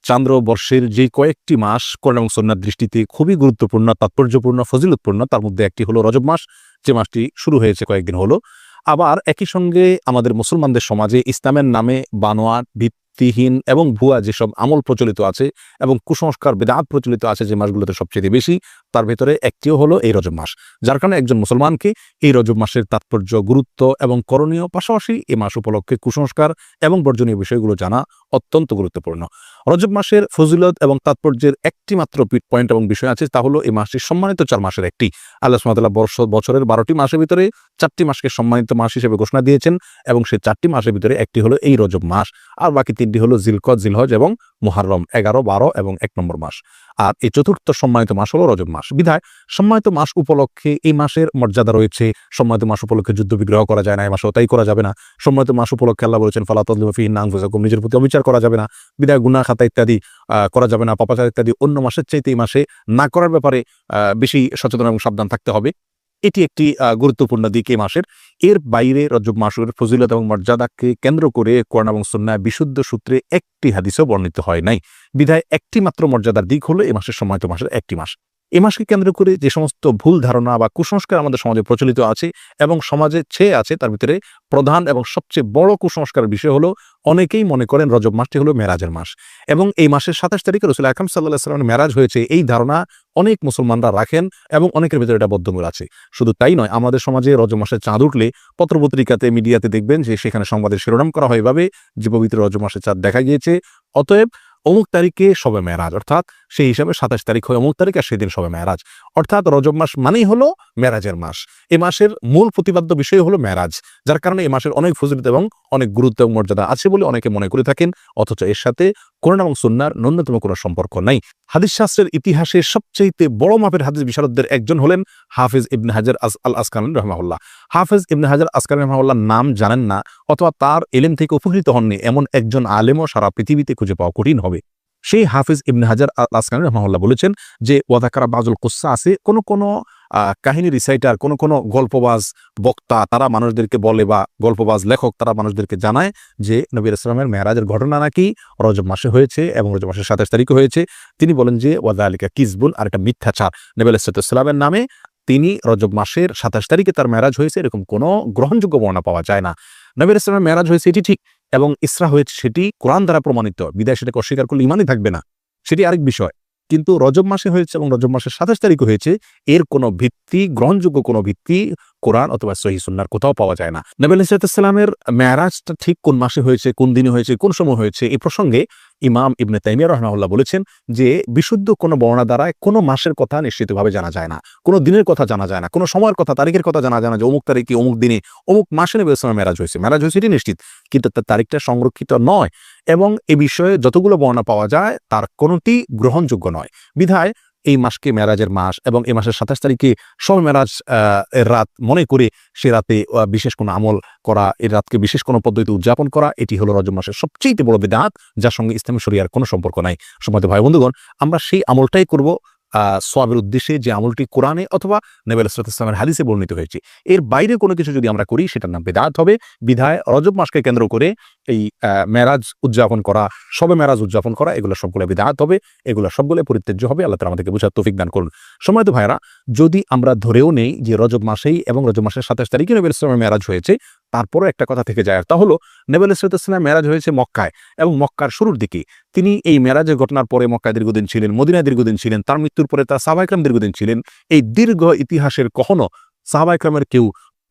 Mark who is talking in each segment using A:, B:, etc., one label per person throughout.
A: চান্দ্রবর্ষের যে কয়েকটি মাস কোরআন এবং সুন্নাহর দৃষ্টিতে খুবই গুরুত্বপূর্ণ, তাৎপর্যপূর্ণ, ফজিলতপূর্ণ, তার মধ্যে একটি হলো রজব মাস, যে মাসটি শুরু হয়েছে কয়েকদিন হলো। আবার একই সঙ্গে আমাদের মুসলমানদের সমাজে ইসলামের নামে বানোয়াট, ভিত্তিহীন এবং ভুয়া যেসব আমল প্রচলিত আছে এবং কুসংস্কার, বেদাত প্রচলিত আছে যে মাসগুলোতে সবচেয়ে বেশি, তার ভেতরে একটিও হলো এই রজব মাস। যার কারণে একজন মুসলমানকে এই রজব মাসের তাৎপর্য, গুরুত্ব এবং করণীয়, পাশাপাশি এই মাস উপলক্ষে কুসংস্কার এবং বর্জনীয় বিষয়গুলো জানা অত্যন্ত গুরুত্বপূর্ণ। রজব মাসের ফজিলত এবং তাৎপর্যের একটি মাত্র পয়েন্ট এবং বিষয় আছে, তা হলো এই মাসটি সম্মানিত 4 মাসের একটি। আল্লাহ সুবহানাহু ওয়া তাআলা বছরের 12টি মাসের ভিতরে 4টি মাসকে সম্মানিত মাস হিসেবে ঘোষণা দিয়েছেন এবং সেই 4টি মাসের ভিতরে একটি হলো এই রজব মাস, আর বাকি 3টি হলো জিলকদ, জিলহজ এবং মুহররম, 11, 12 এবং 1 নম্বর মাস। আর এই চতুর্থ সম্মানিত মাস হলো রজব মাস। বিধায় সম্মানিত মাস উপলক্ষে এই মাসের মর্যাদা রয়েছে। সম্মানিত মাস উপলক্ষে যুদ্ধ বিগ্রহ করা যায় না, এই মাসেও তাই করা যাবে না। সম্মানিত মাস উপলক্ষে আল্লাহ বলেছেন ফালা তাযলিমু ফীহিন্না আনফুসাকুম, নিজের প্রতি অবিচার করা যাবে না। বিধায় গুনাহ খাতা ইত্যাদি করা যাবে না, পাপাচার ইত্যাদি অন্য মাসের চাইতে এই মাসে না করার ব্যাপারে বেশি সচেতন এবং সাবধান থাকতে হবে। এটি একটি গুরুত্বপূর্ণ দিক এই মাসের। এর বাইরে রজব মাসের ফজিলত এবং মর্যাদাকে কেন্দ্র করে কোরআন এবং সুন্নাহ বিশুদ্ধ সূত্রে একটি হাদিসও বর্ণিত হয় নাই। বিধায় একটি মাত্র মর্যাদার দিক হলো এই মাসের সম্মানিত মাসের একটি মাস। এই মাসকে কেন্দ্র করে যে সমস্ত ভুল ধারণা বা কুসংস্কার আমাদের সমাজে প্রচলিত আছে এবং সমাজে ছেয়ে আছে, তার ভিতরে প্রধান এবং সবচেয়ে বড় কুসংস্কারের বিষয় হলো অনেকেই মনে করেন রজব মাসটি হলো মেরাজের মাস এবং এই মাসের 27 তারিখে রাসূল আকরাম সাল্লাল্লাহু আলাইহি ওয়াসাল্লামের মেরাজ হয়েছে, এই ধারণা অনেক মুসলমানরা রাখেন এবং অনেকের ভিতরে এটা বদ্ধমূল আছে। শুধু তাই নয়, আমাদের সমাজে রজব মাসে চাঁদ উঠলে পত্রপত্রিকাতে, মিডিয়াতে দেখবেন যে সেখানে সংবাদের শিরোনাম করা হয় এভাবে যে পবিত্র রজব মাসে চাঁদ দেখা গিয়েছে, অতএব অমুক তারিখে শবে মেরাজ, অর্থাৎ সেই হিসাবে 27 তারিখ হয় অমুক তারিখ আর সেদিন শবে মেরাজ, অর্থাৎ রজব মাস মানেই হলো মেরাজের মাস। এই মাসের মূল প্রতিপাদ্য বিষয় হলো মেরাজ, যার কারণে এই মাসের অনেক ফজিলত এবং অনেক গুরুত্ব এবং মর্যাদা আছে বলে অনেকে মনে করে থাকেন, অথচ এর সাথে কোরআন এবং সুন্নাহর ন্যূনতম কোনো সম্পর্ক নাই। হাদিস শাস্ত্রের ইতিহাসে সবচেয়ে বড় মাপের হাদিস বিশারদদের একজন হলেন হাফিজ ইবনে হাজার আল আসকালানী রাহিমাহুল্লাহ। হাফিজ ইবনে হাজার আসকালানী রাহিমাহুল্লাহর নাম জানেন না অথবা তার ইলম থেকে উপকৃত হননি এমন একজন আলেমও সারা পৃথিবীতে খুঁজে পাওয়া কঠিন হবে। সেই হাফিজ ইবনে হাজার আল আসকালানী রাহিমাহুল্লাহ বলেছেন যে ওয়াযাকারা বাযুল কুসসা আছে, কোন কাহিনী রিসাইটার, কোন গল্পবাজ বক্তা তারা মানুষদেরকে বলে বা গল্পবাজ লেখক তারা মানুষদেরকে জানায় যে নবী রাসূলের মেরাজের ঘটনা নাকি রজব মাসে হয়েছে এবং রজব মাসের 27 তারিখে হয়েছে। তিনি বলেন যে ওয়াযালিকা কিযবুন, আর এটা মিথ্যাচার। নবী আলাইহিস সালামের নামে তিনি রজব মাসের 27 তারিখে তার মেরাজ হয়েছে এরকম কোনো গ্রহণযোগ্য বর্ণনা পাওয়া যায় না। নবী রাসূলের মেরাজ হয়েছে এটি ঠিক এবং ইসরা হয়েছে সেটি কোরআন দ্বারা প্রমাণিত, বিদায় সেটাকে অস্বীকার করলে ইমানই থাকবে না, সেটি আরেক বিষয়। কিন্তু রজব মাসে হয়েছে এবং রজব মাসের 27 তারিখে হয়েছে, এর কোনো ভিত্তি, গ্রহণযোগ্য কোনো ভিত্তি কোরআন অথবা সহিহ সুন্নাহর কোথাও পাওয়া যায় না। নবী আলাইহিস সালামের মেরাজটা ঠিক কোন মাসে হয়েছে, কোন দিনে হয়েছে, কোন সময় হয়েছে, এই প্রসঙ্গে ইমাম ইবনে তাইমিয়া রাহিমাহুল্লাহ বলেছেন যে বিশুদ্ধ কোনো বর্ণনা দ্বারা কোনো মাসের কথা নিশ্চিতভাবে জানা যায় না, কোনো দিনের কথা জানা যায় না, কোনো সময়ের কথা, তারিখের কথা জানা যায় না যে অমুক তারিখে অমুক দিনে অমুক মাসে নবী রাসূলের মেরাজ হয়েছে এটি নিশ্চিত, কিন্তু তার তারিখটা সংরক্ষিত নয় এবং এ বিষয়ে যতগুলো বর্ণনা পাওয়া যায় তার কোনোটি গ্রহণযোগ্য নয়। বিধায় এই মাসকে মেরাজের মাস এবং এই মাসের 27 তারিখে শবে মেরাজ এর রাত মনে করে সে রাতে বিশেষ কোনো আমল করা, এই রাতকে বিশেষ কোনো পদ্ধতিতে উদযাপন করা, এটি হলো রজব মাসের সবচেয়ে বড় বিদআত, যার সঙ্গে ইসলামী শরিয়ার কোনো সম্পর্ক নাই। সম্মানিত ভাই বন্ধুগণ, আমরা সেই আমলটাই করব সওয়াবের উদ্দেশ্যে যে আমলটি কোরআনে অথবা নবী আলাইহিস সালামের হাদিসে বর্ণিত হয়েছে। এর বাইরে কোনো কিছু যদি আমরা করি সেটার নাম বিদআত হবে। বিধায় রজব মাসকে কেন্দ্র করে এই মেরাজ উদযাপন করা, শবে মেরাজ উদযাপন করা, এগুলো সবগুলো বিদআত হবে, এগুলো সবগুলো পরিত্যাজ্য হবে। আল্লাহ তাআলা আমাদেরকে বুঝার তৌফিক দান করুন। সম্মানিত ভাইরা, যদি আমরা ধরেও নেই যে রজব মাসেই এবং রজব মাসের 27 তারিখে নবী আলাইহিস সালামের মেরাজ হয়েছে, তারপরও একটা কথা থেকে যায়, তা হলো নবী আলাইহিস সালামের মেরাজ হয়েছে মক্কায় এবং মক্কার শুরুর দিকে। তিনি এই মেরাজের ঘটনার পরে মক্কায় দীর্ঘদিন ছিলেন, মদিনায় দীর্ঘদিন ছিলেন, তার মৃত্যুর পরে তার সাহাবায়ে কেরাম দীর্ঘদিন ছিলেন। এই দীর্ঘ ইতিহাসের কখনো সাহাবায়ে কেরামের কেউ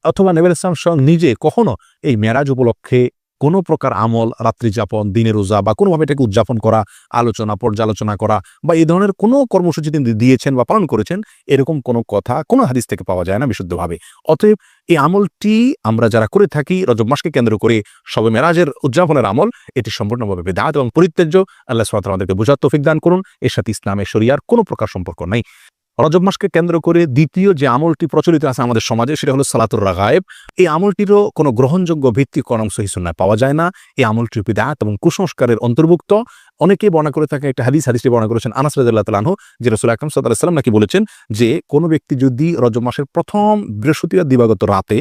A: অথবা নবী আলাইহিস সালাম স্বয়ং নিজে কখনো এই মেরাজ উপলক্ষে কোনো প্রকার আমল, রাত্রি যাপন, দিনের রোজা বা কোনোভাবে এটাকে উদযাপন করা, আলোচনা, পর্যালোচনা করা বা এই ধরনের কোনো কর্মসূচি তিনি দিয়েছেন বা পালন করেছেন, এরকম কোনো কথা কোনো হাদিস থেকে পাওয়া যায় না বিশুদ্ধভাবে। অতএব এই আমলটি আমরা যারা করে থাকি রজব মাসকে কেন্দ্র করে শবে মেরাজের উদযাপনের আমল, এটি সম্পূর্ণভাবে বিদআত এবং পরিত্যাজ্য। আল্লাহ সুবহানাহু ওয়া তাআলা আমাদেরকে বুঝার তৌফিক দান করুন। এর সাথে ইসলামের শরিয়ার কোনো প্রকার সম্পর্ক নাই। রজব মাসকে কেন্দ্র করে দ্বিতীয় যে আমলটি প্রচলিত আছে আমাদের সমাজে, সেটা হলো সালাতুর রাগায়েব। এই আমলটিরও কোনো গ্রহণযোগ্য ভিত্তি কোরআন সহিহ সুন্নাহয় পাওয়া যায় না। এই আমলটি বিদআত এবং কুসংস্কারের অন্তর্ভুক্ত। অনেকেই বর্ণনা করে থাকে একটা হাদিসটি বর্ণনা করেছেন আনাস রাদিয়াল্লাহু তাআলা আনহু, যে রাসূল আকরাম সাল্লাল্লাহু আলাইহি ওয়াসাল্লাম নাকি বলেছেন যে কোনো ব্যক্তি যদি রজব মাসের প্রথম বৃহস্পতিবার দিবাগত রাতে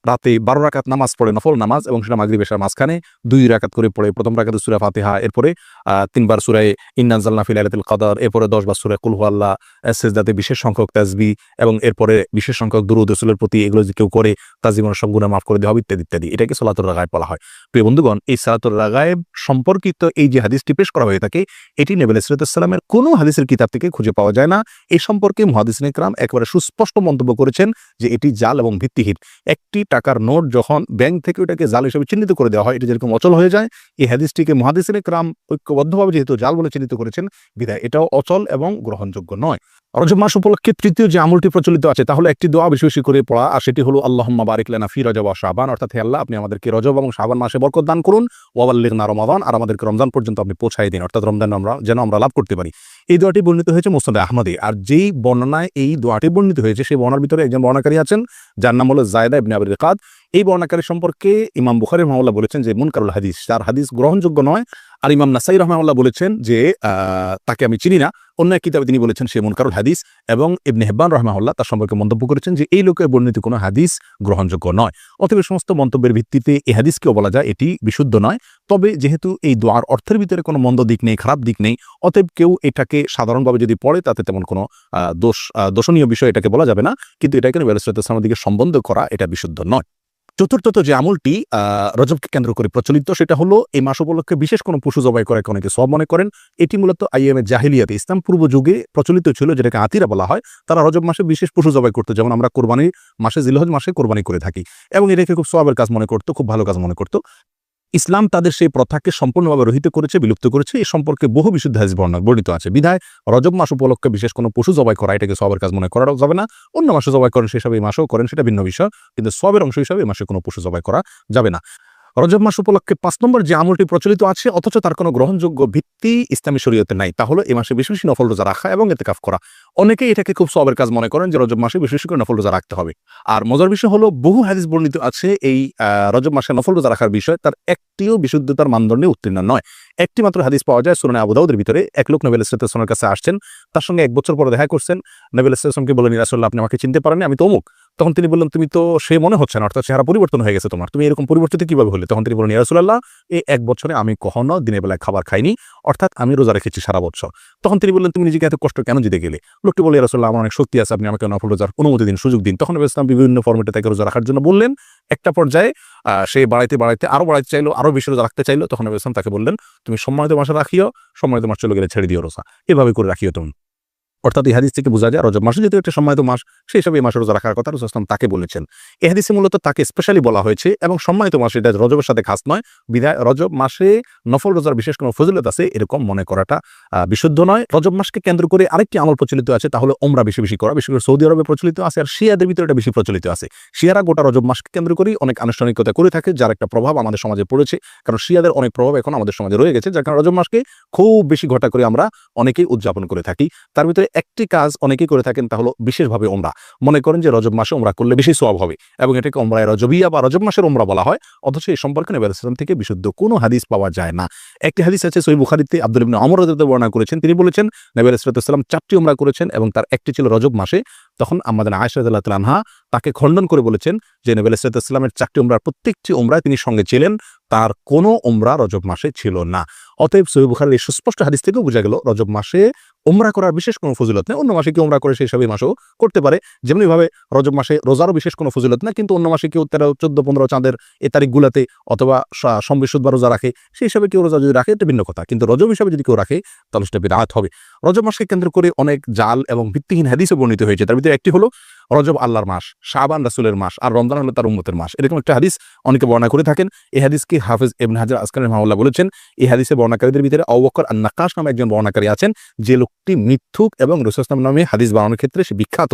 A: রাতে 12 রাকাত নামাজ পড়ে, নফল নামাজ, এবং সেটা মাগরিব এশার মাঝখানে 2 রাকাত করে পড়ে। প্রথম রাকাতে সূরা ফাতিহা, এরপরে 3 বার সূরা ইন্না আনজালনা ফি লাইলাতুল কদর, এরপরে 10 বার সূরা কুল হুয়াল্লাহ, সিজদাতে বিশেষ সংখ্যক তাসবিহ, এবং এরপরে বিশেষ সংখ্যক দুরূদ রাসূলের প্রতি, এগুলো যে কেউ করে তার জীবনের সব গুনাহ মাফ করে দেওয়া হবে, ইত্যাদি ইত্যাদি। এটাকে সালাতুর রাগায়েব বলা হয়। প্রিয় বন্ধুগণ, এই সালাতুর রাগায়েব সম্পর্কিত এই যে হাদিসটি পেশ করা হয়ে থাকে, এটি নবী আলাইহিস সালামের কোনো হাদিসের কিতাব থেকে খুঁজে পাওয়া যায় না। এই সম্পর্কে মুহাদ্দিসিনে কেরাম একেবারে সুস্পষ্ট মন্তব্য করেছেন যে এটি জাল এবং ভিত্তিহীন। একটি টাকার নোট যখন ব্যাংক থেকে ওটাকে জাল হিসেবে চিহ্নিত করে দেওয়া হয়, এটি যেরকম অচল হয়ে যায়, এই হাদিসটিকে মুহাদ্দিসিনে কেরাম ঐক্যবদ্ধভাবে যেহেতু জাল বলে চিহ্নিত করেছেন, বিধায় এটাও অচল এবং গ্রহণযোগ্য নয়। রজব মাস উপলক্ষে তৃতীয় যে আমলটি প্রচলিত আছে তা হলো একটি দোয়া বেশি বেশি করে পড়া, আর সেটি হলো আল্লাহুম্মা বারিক লানা ফি রজব ওয়া শাবান, অর্থাৎ হে আল্লাহ, আপনি আমাদেরকে রজব এবং শাবান মাসে বরকত দান করুন, ওয়া বাল্লিগনা রমাদান, আর আমাদেরকে রমজান পর্যন্ত আপনি পৌঁছায় দিন, অর্থাৎ রমজান যেন আমরা লাভ করতে পারি। এই দোয়াটি বর্ণিত হয়েছে মুসনাদে আহমদে। আর যেই বর্ণনায় এই দোয়াটি বর্ণিত হয়েছে সেই বর্ণনার ভিতরে একজন বর্ণনাকারী আছেন যার নাম হলো যায়েদা ইবনে আবি রিকাদ। এই বর্ণনাকারী সম্পর্কে ইমাম বুখারী রাহিমাহুল্লাহ বলেছেন যে মুনকারুল হাদিস, তার হাদিস গ্রহণযোগ্য নয়। আর ইমাম নাসাই রাহিমাহুল্লাহ বলেছেন যে তাকে আমি চিনি না। অন্য এক কিতাবে তিনি বলেছেন সে মুনকারুল হাদিস, এবং ইবনে হিব্বান রাহিমাহুল্লাহ তার সম্পর্কে মন্তব্য করেছেন যে এই লোকের বর্ণিত কোনো হাদিস গ্রহণযোগ্য নয়। অতএব সমস্ত মন্তব্যের ভিত্তিতে এই হাদিসকেও বলা যায় এটি বিশুদ্ধ নয়। তবে যেহেতু এই দোয়ার অর্থের ভিতরে কোনো মন্দ দিক নেই, খারাপ দিক নেই, অতএব কেউ এটাকে সাধারণভাবে যদি পড়ে তাতে তেমন কোনো দোষণীয় বিষয় এটাকে বলা যাবে না। কিন্তু এটাকে নবী আলাইহিস সালামের দিকে সম্বন্ধ করা এটা বিশুদ্ধ নয়। চতুর্থত যে আমলটি রজবকে কেন্দ্র করে প্রচলিত, সেটা হলো এই মাস উপলক্ষে বিশেষ কোনো পশু জবাই করে অনেকে সওয়াব মনে করেন। এটি মূলত আইয়ামে জাহিলিয়াতে, ইসলাম পূর্ব যুগে প্রচলিত ছিল, যেটাকে আতিরা বলা হয়। তারা রজব মাসে বিশেষ পশু জবাই করতো, যেমন আমরা কোরবানির মাসে জিলহজ মাসে কোরবানি করে থাকি, এবং এটাকে খুব সওয়াবের কাজ মনে করতো, খুব ভালো কাজ মনে করতো। ইসলাম তাদের সেই প্রথাকে সম্পূর্ণভাবে রহিত করেছে, বিলুপ্ত করেছে। এই সম্পর্কে বহু বিশুদ্ধ হাদিস বর্ণিত আছে। বিধায় রজব মাস উপলক্ষে বিশেষ কোনো পশু জবাই করা এটাকে সওয়াবের কাজ মনে করা যাবে না। অন্য মাসে জবাই করেন সেই হিসাবে এই মাসেও করেন, সেটা ভিন্ন বিষয়, কিন্তু সওয়াবের অংশ হিসাবে এই মাসে কোনো পশু জবাই করা যাবে না। রজব মাস উপলক্ষে 5 নম্বর যে আমলটি প্রচলিত আছে অথচ তার কোনো গ্রহণযোগ্য ভিত্তি ইসলামী শরীয়তে নাই, তা হলো এই মাসে বেশি বেশি নফল রোজা রাখা এবং ইতিকাফ করা। অনেকেই এটাকে খুব সওয়াবের কাজ মনে করেন যে রজব মাসে বেশি বেশি করে নফল রোজা রাখতে হবে। আর মজার বিষয় হলো বহু হাদিস বর্ণিত আছে এই রজব মাসে নফল রোজা রাখার বিষয়, তার একটিও বিশুদ্ধতার মানদণ্ডে উত্তীর্ণ নয়। একটি মাত্র হাদিস পাওয়া যায় সুনানে আবু দাউদের ভিতরে। এক লোক নবী আলাইহিস সালামের কাছে আসছেন, তার সঙ্গে 1 বছর পরে দেখা করছেন। নবী আলাইহিস সালামকে বললেন, ইয়া রাসূলুল্লাহ, আপনি আমাকে চিনতে পারেননি, আমি তো অমুক। তখন তিনি বললেন, তুমি তো সে মনে হচ্ছে না, অর্থাৎ চেহারা পরিবর্তন হয়ে গেছে তোমার, তুমি এরকম পরিবর্তিত কিভাবে হলে? তখন তিনি বললেন, ইয়া রাসূলুল্লাহ, এই 1 বছরে আমি কখনো দিনের বেলায় খাবার খাইনি, অর্থাৎ আমি রোজা রেখেছি সারা বছর। তখন তিনি বললেন, তুমি নিজেকে এত কষ্ট কেন দিতে গেলে? লোকটি বলে, ইয়া রাসূলুল্লাহ, আমার অনেক শক্তি আছে, আপনি আমাকে নফল রোজার অনুমতি দিন, সুযোগ দিন। তখন নবী ইসলাম বিভিন্ন ফরম্যাটে তাকে রোজা রাখার জন্য বললেন। একটা পর্যায়ে সে বাড়াইতে আরো বাড়াইতে চাইলো, আরো বেশি রোজা রাখতে চাইলো। তখন নবী ইসলাম তাকে বললেন, তুমি সম্মানিত মাসে রাখিও, সম্মানিত মাস চলে গেলে ছেড়ে দিও রোজা, এভাবে করে রাখিও তুমি। অর্থাৎ এই হাদিস থেকে বোঝা যায় রজব মাসে যেহেতু একটা সম্মানিত মাস, সেই হিসাবে এই মাসে রোজা রাখার কথা রাসূল সাল্লাল্লাহু আলাইহি ওয়াসাল্লাম তাকে বলেছেন। এই হাদিসে মূলত তাকে স্পেশালি বলা হয়েছে, এবং সম্মানিত মাসে, এটা রজবের সাথে খাস নয়, বিধায় রজব মাসে নফল রোজার বিশেষ কোনো ফজিলত আছে এরকম মনে করাটা বিশুদ্ধ নয়। রজব মাসকে কেন্দ্র করে আরেকটি আমল প্রচলিত আছে, তা হলো ওমরা বেশি বেশি করা। বিশেষ করে সৌদি আরবে প্রচলিত আছে, আর শিয়াদের ভিতরে এটা বেশি প্রচলিত আছে। শিয়ারা গোটা রজব মাসকে কেন্দ্র করেই অনেক আনুষ্ঠানিকতা করে থাকে, যার একটা প্রভাব আমাদের সমাজে পড়েছে। কারণ শিয়াদের অনেক প্রভাব এখন আমাদের সমাজে রয়ে গেছে, যার কারণে রজব মাসকে খুব বেশি ঘটা করে আমরা অনেকেই উদযাপন করে থাকি। তার ভিতরে একটি কাজ অনেকেই করে থাকেন, তা হলো বিশেষভাবে ওমরা। মনে করেন যে রজব মাসে ওমরা করলে বেশি সওয়াব হবে, এবং এটাকে ওমরায়ে রজবিয়া বা রজব মাসের ওমরা বলা হয়। অথচ এই সম্পর্কে নবী আলাইহিস সালাম থেকে বিশুদ্ধ কোনো হাদিস পাওয়া যায় না। একটি হাদিস আছে সহিহ বুখারীতে, আব্দুল ইবনে ওমর রাদিয়াল্লাহু বর্ণনা করেছেন। তিনি বলেছেন নবী আলাইহিস সালাম 4টি ওমরা করেছেন, এবং তার একটি ছিল রজব মাসে। তখন আমাদের আয়েশা রাদিয়াল্লাহু তাআলা আনহা তাকে খণ্ডন করে বলেছেন যে নবী আলাইহিস সালামের 4টি ওমরার প্রত্যেকটি ওমরায় তিনি সঙ্গে ছিলেন, তার কোনো ওমরা রজব মাসে ছিল না। অতএব সহিহ বুখারীর এই সুস্পষ্ট হাদিস থেকেও বোঝা গেল রজব মাসে ওমরা করার বিশেষ কোনো ফজিলত নেই। অন্য মাসে কেউ ওমরা করে সেই হিসাবে মাসেও করতে পারে। যেমনিভাবে রজব মাসে রোজারও বিশেষ কোনো ফজিলত না, কিন্তু অন্য মাসে কেউ 13, 14, 15 চাঁদের এই তারিখগুলোতে অথবা সোম-বৃহস্পতিবার রোজা রাখে, সেই হিসাবে কেউ রোজা যদি রাখে এটা ভিন্ন কথা, কিন্তু রজব হিসাবে যদি কেউ রাখে তাহলে সেটা বিদআত হবে। রজব মাসকে কেন্দ্র করে অনেক জাল এবং ভিত্তিহীন হাদিসও বর্ণিত হয়েছে। তার ভিতরে একটি হলো রজব আল্লাহর মাস, শাবান রাসূলের মাস, আর রমজান হলো তার উম্মতের মাস। এরকম একটা হাদিস অনেকে বর্ণনা করে থাকেন। এই হাদিসকে হাফেজ ইবনে হাজার আসকালানি রাহিমাহুল্লাহ বলেছেন, এই হাদিসে বর্ণনাকারীদের ভিতরে আবু বকর আন-নাক্কাশ নামে একজন বর্ণনাকারী আছেন, যে লোকটি মিথ্যুক এবং রাসূল সাল্লাল্লাহু আলাইহি ওয়াসাল্লাম নামে হাদিস বানানোর ক্ষেত্রে সে বিখ্যাত।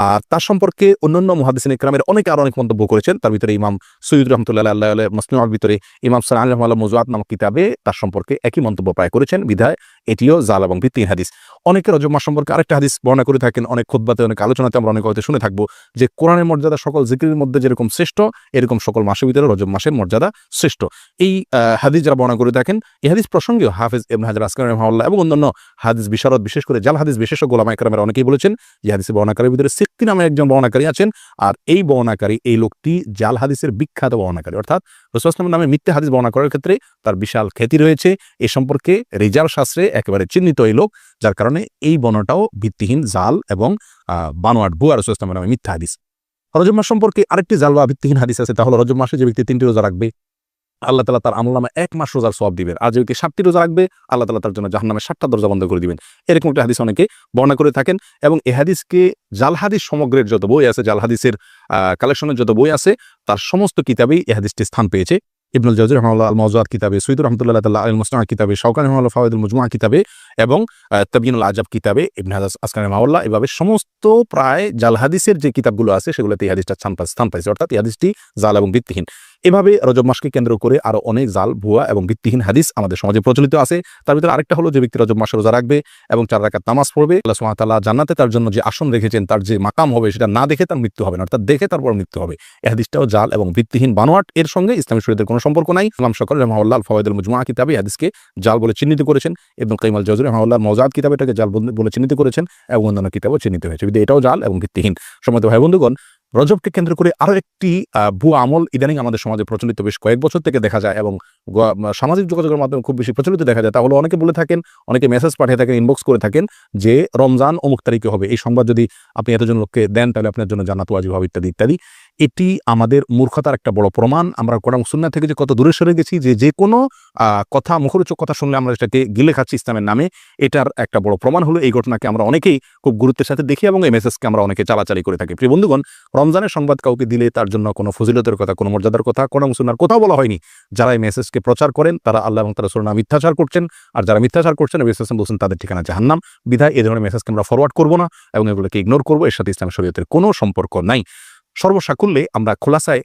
A: আর তার সম্পর্কে অন্যান্য মুহাদ্দিসিনে কেরামের অনেকে আরো অনেক মন্তব্য করেছেন। তার ভিতরে ইমাম সৈয়দ রাহমাতুল্লাহি আলাইহি মাসনুআর ভিতরে ইমাম সানাআল রাহিমাহুল্লাহ মওযুআত নামক কিতাবে তার সম্পর্কে একই মন্তব্য প্রায় করেছেন। বিধায় এটিও জাল এবং ভিত্তিহীন হাদিস। অনেকে রজব মাস সম্পর্কে আরেকটা হাদিস বর্ণনা করে থাকেন, অনেক খুতবাতে অনেক আলোচনাতে আমরা অনেক হয়তো শুনে থাকবো যে কোরআনের মর্যাদা সকল জিকিরের মধ্যে যেরকম শ্রেষ্ঠ, এরকম সকল মাসের ভিতরে রজব মাসের মর্যাদা শ্রেষ্ঠ। এই হাদিস যারা বর্ণনা করে থাকেন, এই হাদিস প্রসঙ্গেও হাফেজ ইবনে হাজার আসকালানি রাহিমাহুল্লাহ এবং অন্যান্য হাদিস বিশারদ, বিশেষ করে জাল হাদিস বিশেষজ্ঞ উলামায়ে কেরামের অনেকেই বলেছেন যে হাদিসের বর্ণনাকারীর ভিতরে সিক্তি নামে একজন বর্ণনাকারী আছেন, আর এই বর্ণনাকারী, এই লোকটি জাল হাদিসের বিখ্যাত বর্ণনাকারী, অর্থাৎ রাসূলুল্লাহ সাল্লাল্লাহু আলাইহি ওয়াসাল্লামের নামে মিথ্যা হাদিস বর্ণনা করার ক্ষেত্রে তার বিশাল খ্যাতি রয়েছে। এ সম্পর্কে রিজাল শাস্ত্রে একেবারে চিহ্নিত এই লোক, যার কারণে এই বর্ণনাটাও ভিত্তিহীন, জাল এবং বানোয়াট, ভুয়া রাসূলুল্লাহ সাল্লাল্লাহু আলাইহি ওয়াসাল্লামের নামে মিথ্যা হাদিস। রজব মাস সম্পর্কে আরেকটি জাল বা ভিত্তিহীন হাদিস আছে, তাহলে রজব মাসে যে ব্যক্তি 3টি রোজা রাখবে আল্লাহ তাআলা তার আমলনামায় 1 মাস রোজার সওয়াব দিবেন, আর যে ব্যক্তি 7টি রোজা রাখবে আল্লাহ তাআলা তার জন্য জাহান্নামের 7টা দরজা বন্ধ করে দিবেন। এরকম একটা হাদিস অনেকে বর্ণনা করে থাকেন, এবং এই হাদিসকে জাল হাদিস সমগ্রের যত বই আছে, জাল হাদিসের কালেকশনের যত বই আছে, তার সমস্ত কিতাবেই এই হাদিসটি স্থান পেয়েছে। ইবনুল জাওজি রাহিমাহুল্লাহ আল মাওজুআত কিতাবে, সৈয়দ রাহমাতুল্লাহ তাআলা আল মুসনাদ কিতাবে, শাওকানি রাহিমাহুল্লাহ ফাওয়াইদুল মুজমুআ কিতাবে এবং তাবয়িনুল আজাব কিতাবে, ইবনে হাজার আসকালানি রাহিমাহুল্লাহ, এভাবে সমস্ত প্রায় জাল হাদিসের যে কিতাবগুলো আছে সেগুলোতে এই হাদিসটা স্থান পাইছে, অর্থাৎ এই হাদিসটি জাল এবং ভিত্তিহীন। এভাবে রজব মাসকে কেন্দ্র করে আরো অনেক জাল, ভুয়া এবং ভিত্তিহীন হাদিস আমাদের সমাজে প্রচলিত আছে। তার ভিতরে আরেকটা হলো, যে ব্যক্তি রজব মাসে রোজা রাখবে এবং 4 রাকাত নামাজ পড়বে, আল্লাহ সুবহানাহু ওয়া তাআলা জান্নাতে তার জন্য যে আসন রেখেছেন, তার যে মাকাম হবে, সেটা না দেখে তার মৃত্যু হবে না, অর্থাৎ দেখে তারপর মৃত্যু হবে। এই হাদিসটাও জাল এবং ভিত্তিহীন, বানোয়াট। এর সঙ্গে ইসলামী শরীয়তের কোনো সম্পর্ক নাই। ইমাম শাওকানি রাহিমাহুল্লাহ আল ফাওয়াইদুল মুজমুআ কিতাবে এই হাদিসকে জাল বলে চিহ্নিত করেছেন। ইবনুল কাইয়িম আল জাওজি রাহিমাহুল্লাহ মাওজুআত কিতাবে এটাকে জাল বলে চিহ্নিত করেছেন, এবং অন্যান্য কিতাবেও চিহ্নিত হয়েছে। এটাও জাল এবং ভিত্তিহীন। সম্মানিত ভাই বন্ধুগণ, রজবকে কেন্দ্র করে আরো একটি ভুয়া আমল ইদানিং আমাদের সমাজে প্রচলিত বেশ কয়েক বছর থেকে দেখা যায়, এবং সামাজিক যোগাযোগের মাধ্যমে খুব বেশি প্রচলিত দেখা যায়। তা হলো, অনেকে বলে থাকেন, অনেকে মেসেজ পাঠিয়ে থাকেন, ইনবক্স করে থাকেন যে রমজান অমুক তারিখে হবে, এই সংবাদ যদি আপনি এতজন লোককে দেন তাহলে আপনার জন্য জান্নাত ওয়াজিব হবে, ইত্যাদি ইত্যাদি। এটি আমাদের মূর্খতার একটা বড় প্রমাণ। আমরা কোরআন সুন্নাহ থেকে যে কত দূরে সরে গেছি, যে কোনো কথা, মুখরোচক কথা শুনলে আমরা এটাকে গিলে খাচ্ছি ইসলামের নামে। এটার একটা বড় প্রমাণ হলো এই ঘটনাকে আমরা অনেকেই খুব গুরুত্বের সাথে দেখি, এবং এই মেসেজকে আমরা অনেকে চালাচালি করে থাকি। প্রিয় বন্ধুগণ, রমজানের সংবাদ কাউকে দিলে তার জন্য কোনো ফজিলতের কথা, কোনো মর্যাদার কথা কোরআন সুন্নাহর কোথাও বলা হয়নি। যারা এই মেসেজকে প্রচার করেন তারা আল্লাহ এবং তার রাসূলের নামে মিথ্যাচার করছেন, আর যারা মিথ্যাচার করছেন নবী সাল্লাল্লাহু আলাইহি ওয়াসাল্লাম বলেছেন তাদের ঠিকানা জাহান্নাম। বিধায় এই ধরনের মেসেজকে আমরা ফরওয়ার্ড করব না এবং এগুলোকে ইগনোর করব। এর সাথে ইসলাম শরীয়তের কোনো সম্পর্ক নাই। সর্বসাকুল্যে আমরা খোলাসায়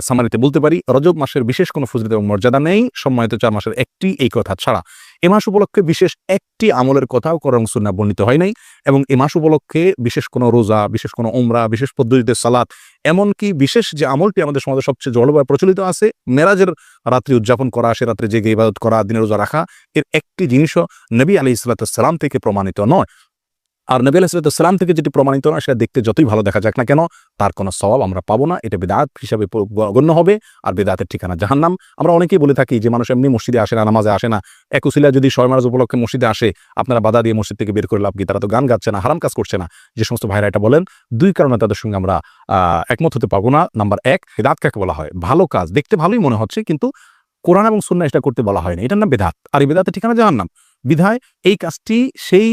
A: সামারিতে বলতে পারি, রজব মাসের বিশেষ কোনো ফজিলত এবং মর্যাদা নেই, সম্মানিত 4 মাসের একটি এই কথা ছাড়া। এ মাস উপলক্ষে বিশেষ একটি আমলের কথাও কোরআন সুন্নাহ বর্ণিত হয় নাই, এবং এ মাস উপলক্ষে বিশেষ কোনো রোজা, বিশেষ কোনো উমরা, বিশেষ পদ্ধতিতে সালাত, এমনকি বিশেষ যে আমলটি আমাদের সমাজে সবচেয়ে জলবায়ু প্রচলিত আছে, মেরাজের রাত্রি উদযাপন করা, সে রাত্রে জেগে ইবাদত করা, দিনে রোজা রাখা, এর একটি জিনিসও নবী আলাইহিস সালাম থেকে প্রমাণিত নয়। আর নবী আলাইহিস সালাম থেকে যেটি প্রমাণিত না, সেটা দেখতে যতই ভালো দেখা যাক না কেন, তার কোনো সওয়াব আমরা পাবো না। এটা বিদআত হিসাবে গণ্য হবে, আর বিদআতের ঠিকানা জাহান্নাম। আমরা অনেকেই বলে থাকি যে মানুষ এমনি মসজিদে আসে না, নামাজে আসে না, এক উসিলা যদি শবে মারাজ উপলক্ষে মসজিদে আসে, আপনারা বাধা দিয়ে মসজিদ থেকে বের করে লাভ কি? তারা তো গান গাচ্ছে না, হারাম কাজ করছে না। যে সমস্ত ভাইরা এটা বলেন, 2 কারণে তাদের সঙ্গে আমরা একমত হতে পারবো না। নাম্বার 1, বিদআত কাকে বলা হয়? ভালো কাজ, দেখতে ভালোই মনে হচ্ছে, কিন্তু কোরআন এবং সুন্নাহ এটা করতে বলা হয় না, এটার নাম বিদআত, আর এই বিদআতের ঠিকানা জাহান্নাম। বিধায় এই কাজটি সেই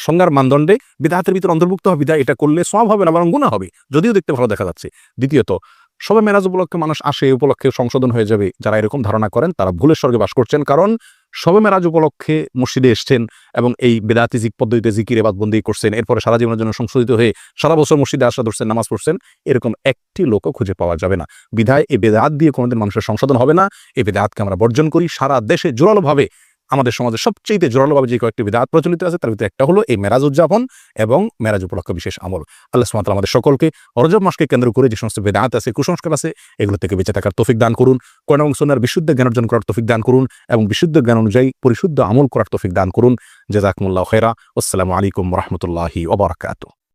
A: সংজ্ঞার মানদণ্ডে বিদআতের ভিতরে অন্তর্ভুক্ত হবে। বিধায় এটা করলে সওয়াব হবে না, বরং গুনাহ হবে, যদিও দেখতে ভালো দেখা যাচ্ছে। দ্বিতীয়ত, শবে মেরাজ উপলক্ষে মানুষ আসে, উপলক্ষে সংশোধন হয়ে যাবে, যারা এরকম ধারণা করেন তারা ভুলের স্বর্গে বাস করছেন। কারণ শবে মেরাজ উপলক্ষে মসজিদে এসছেন এবং এই বিদআতি পদ্ধতিতে জিকির ইবাদত বন্দি করছেন, এরপরে সারা জীবনের জন্য সংশোধিত হয়ে সারা বছর মসজিদে আসা ধরছেন, নামাজ পড়ছেন, এরকম একটি লোকও খুঁজে পাওয়া যাবে না। বিধায় এই বিদআত দিয়ে কোনোদিন মানুষের সংশোধন হবে না। এই বিদআতকে আমরা বর্জন করি। সারা দেশে জোরালোভাবে, আমাদের সমাজে সবচেয়ে জোরালোভাবে যে কয়েকটি বিদআত প্রচলিত আছে, তার ভিতরে একটা হলো এই মেরাজ উদযাপন এবং মেরাজ উপলক্ষে বিশেষ আমল। আল্লাহ সুবহানাহু ওয়া তাআলা আমাদের সকলকে রজব মাসকে কেন্দ্র করে যে সমস্ত বিদআত আছে, কুসংস্কার আছে, এগুলো থেকে বেঁচে থাকার তৌফিক দান করুন। কোরআন এবং সুন্নাহর বিশুদ্ধ জ্ঞান অর্জন করার তৌফিক দান করুন, এবং বিশুদ্ধ জ্ঞান অনুযায়ী পরিশুদ্ধ আমল করার তৌফিক দান করুন। জাযাকুমুল্লাহু খায়রা। আসসালামু আলাইকুম ওয়া রাহমাতুল্লাহি ওয়া বারাকাতুহু।